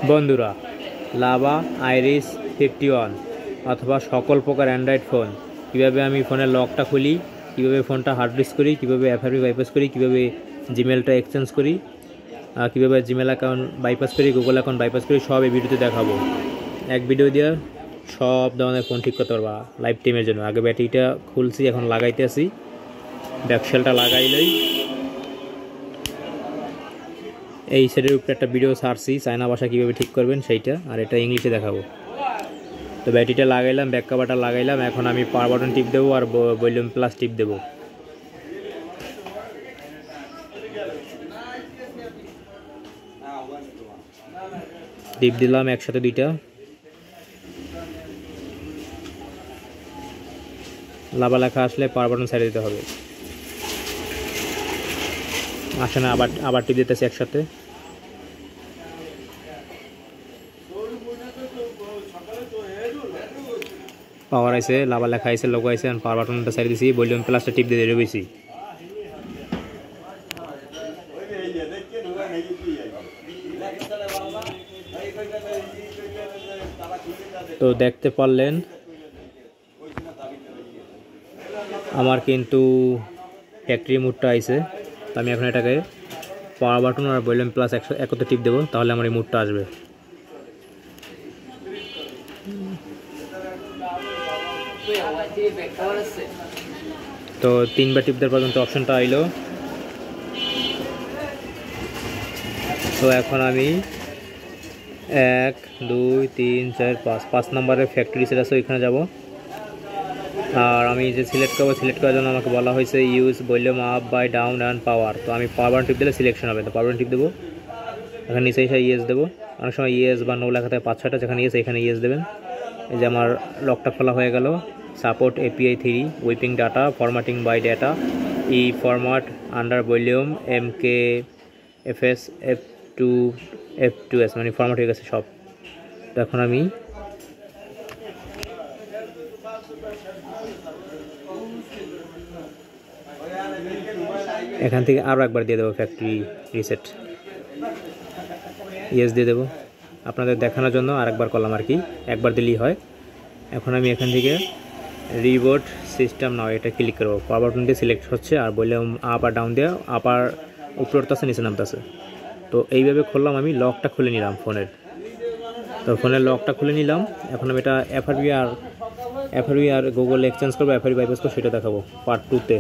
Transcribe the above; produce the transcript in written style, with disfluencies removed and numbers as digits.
বন্ধুরা, lava iris 51 অথবা সকল প্রকার অ্যান্ড্রয়েড ফোন কীভাবে আমি ফোনের লকটা খুলি, কীভাবে ফোনটা হার্ড ডিস্ক করি, কীভাবে এফআরবি বাইপাস করি, কীভাবে জিমেলটা এক্সচেঞ্জ করি, কীভাবে জিমেল অ্যাকাউন্ট বাইপাস করি, গুগল অ্যাকাউন্ট বাইপাস করি, সব এই ভিডিওতে দেখাবো। এক ভিডিও দিয়ে সব ধরনের ফোন ঠিক করতে পারবা লাইভ টিমের জন্য। আগে ব্যাটারিটা খুলছি, এখন লাগাইতে আসি। ব্যাকশেলটা লাগাইলেই এই সেটের উপরে একটা ভিডিও ছাড়ছি চায়না ভাষা কীভাবে ঠিক করবেন সেইটা, আর এটা ইংলিশে দেখাবো। তো ব্যাটারিটা লাগাইলাম, ব্যাক কভারটা লাগাইলাম। এখন আমি পাওয়ার বাটন টিপ দেবো আর ভলিউম প্লাস টিপ দেবো। টিপ দিলাম একসাথে দুইটা। লাভা লেখা আসলে পাওয়ার বাটন ছেড়ে দিতে হবে। আসে না, আবার টিপ দিতেছি একসাথে। পাওয়ার আইছে, লাভা লেখা আইছে, লোগো আইছে, পাওয়ার বাটনটা ছেড়ে দিছি, ভলিউম প্লাসটা টিপ দিয়ে রয়েছি। তো দেখতে পারলেন আমার কিন্তু ফ্যাক্টরি মুডটা আইছে। তো আমি এখন এটাকে পাওয়ার বাটন আর ভলিউম প্লাস একত্রে টিপ দেবো, তাহলে আমার এই মুডটা আসবে। তো তিনবার টিপ দেওয়ার পর্যন্ত অপশনটা আইলো। তো এখন আমি 1 2 3 4 5 নম্বরের ফ্যাক্টরি সেট আছে, ওইখানে যাব। আর আমি যে সিলেক্ট করবো, সিলেক্ট করার জন্য আমাকে বলা হয়েছে use volume up by down and power. তো আমি পাওয়ার বাটন টিপ দিলে সিলেকশন হবে, তো পাওয়ার বাটন টিপ দেবো। এখানে নিচে এসে ইয়েস দেবো। অনেক সময় ইয়েস বা নো লেখা থাকে 5-6টা, যেখানে ইয়েস এখানে ইয়েস দেবেন। এই যে আমার লকটা খোলা হয়ে গেল। Support API 3, wiping data, formatting by data, ই format under volume MKFS F2S, মানে ফরম্যাট হয়ে গেছে সব। তো এখন আমি এখান থেকে আরও একবার দিয়ে দেবো ফ্যাক্টরি রিসেট, ইয়েস দিয়ে দেবো। আপনাদের দেখানোর জন্য আরেকবার করলাম আর কি, একবার দিলেই হয়। এখন আমি এখান থেকে রিবোট সিস্টেম নাও এটা ক্লিক করবো। পাওয়ার বাটন দিয়ে সিলেক্ট হচ্ছে, আর ভলিউম আপ আর ডাউন দিয়ে আপার উপরে উঠতেছে, নিচে নামতেছে। তো এইভাবে খুললাম, আমি লকটা খুলে নিলাম ফোনের। তো ফোনের লকটা খুলে নিলাম। এখন আমি এটা এফআরবি আর গুগল এক্সচেঞ্জ করবো, এফআরবি বাইপাস করবো, সেটা দেখাবো পার্ট 2-তে।